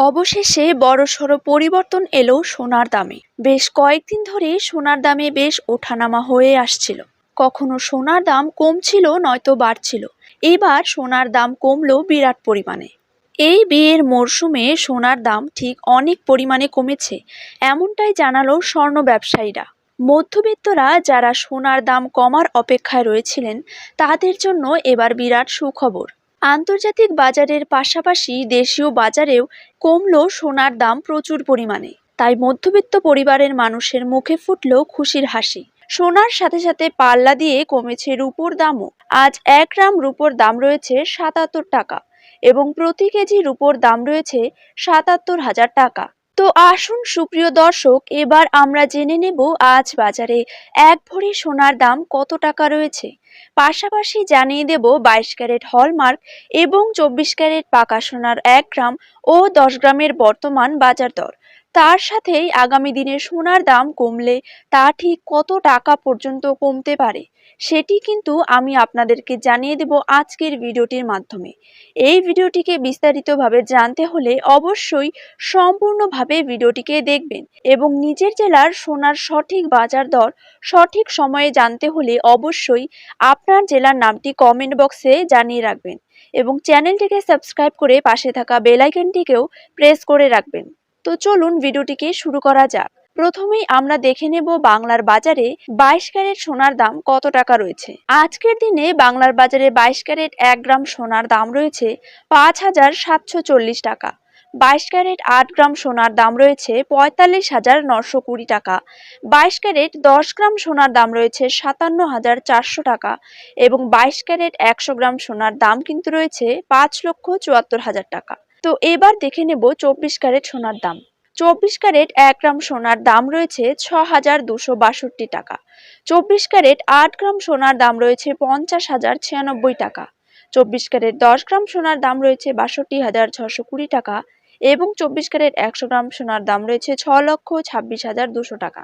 অবশেষে বড়সড় পরিবর্তন এলো সোনার দামে। বেশ কয়েকদিন ধরে সোনার দামে বেশ ওঠানামা হয়ে আসছিল। কখনো সোনার দাম কমছিল নয়তো বাড়ছিল। এবার সোনার দাম কমলো বিরাট পরিমাণে। এই বিয়ের মরশুমে সোনার দাম ঠিক অনেক পরিমাণে কমেছে, এমনটাই জানালো স্বর্ণ ব্যবসায়ীরা। মধ্যবিত্তরা যারা সোনার দাম কমার অপেক্ষায় রয়েছিলেন, তাদের জন্য এবার বিরাট সুখবর। আন্তর্জাতিক বাজারের পাশাপাশি দেশীয় বাজারেও কমলো সোনার দাম প্রচুর পরিমাণে। তাই মধ্যবিত্ত পরিবারের মানুষের মুখে ফুটলো খুশির হাসি। সোনার সাথে সাথে পাল্লা দিয়ে কমেছে রূপোর দামও। আজ 1 গ্রাম রূপোর দাম রয়েছে 77 টাকা এবং প্রতি কেজি রূপোর দাম রয়েছে 77,000 টাকা। তো আসুন সুপ্রিয় দর্শক, এবার আমরা জেনে নেব আজ বাজারে 1 ভরি সোনার দাম কত টাকা রয়েছে। পাশাপাশি জানিয়ে দেব 22 ক্যারেট হলমার্ক এবং 24 ক্যারেট পাকা সোনার 1 গ্রাম ও 10 গ্রামের বর্তমান বাজার দর। তার সাথেই আগামী দিনে সোনার দাম কমলে তা ঠিক কত টাকা পর্যন্ত কমতে পারে, সেটি কিন্তু আমি আপনাদেরকে জানিয়ে দেব আজকের ভিডিওটির মাধ্যমে। এই ভিডিওটিকে বিস্তারিতভাবে জানতে হলে অবশ্যই সম্পূর্ণভাবে ভিডিওটিকে দেখবেন এবং নিজের জেলার সোনার সঠিক বাজার দর সঠিক সময়ে জানতে হলে অবশ্যই আপনার জেলার নামটি কমেন্ট বক্সে জানিয়ে রাখবেন এবং চ্যানেলটিকে সাবস্ক্রাইব করে পাশে থাকা বেল আইকনটিকেও প্রেস করে রাখবেন। তো চলুন ভিডিওটিকে শুরু করা যাক। প্রথমেই আমরা দেখে নেব বাংলার বাজারে 22 ক্যারেট সোনার দাম কত টাকা রয়েছে। আজকের দিনে বাংলার বাজারে 22 ক্যারেট 1 গ্রাম সোনার দাম রয়েছে 5,740 টাকা। 22 ক্যারেট 8 গ্রাম সোনার দাম রয়েছে 45,920 টাকা। 22 ক্যারেট 10 গ্রাম সোনার দাম রয়েছে 57,400 টাকা এবং 22 ক্যারেট 100 গ্রাম সোনার দাম কিন্তু রয়েছে 5,74,000 টাকা। তো এবার দেখে নেব 24 ক্যারেট সোনার দাম। 24 ক্যারেট 1 গ্রাম সোনার দাম রয়েছে 6,262 টাকা। 24 ক্যারেট 8 গ্রাম সোনার দাম রয়েছে 50,096 টাকা। 24 ক্যারেট 10 গ্রাম সোনার দাম রয়েছে 62,620 টাকা এবং 24 ক্যারেট 100 গ্রাম সোনার দাম রয়েছে 6,26,200 টাকা।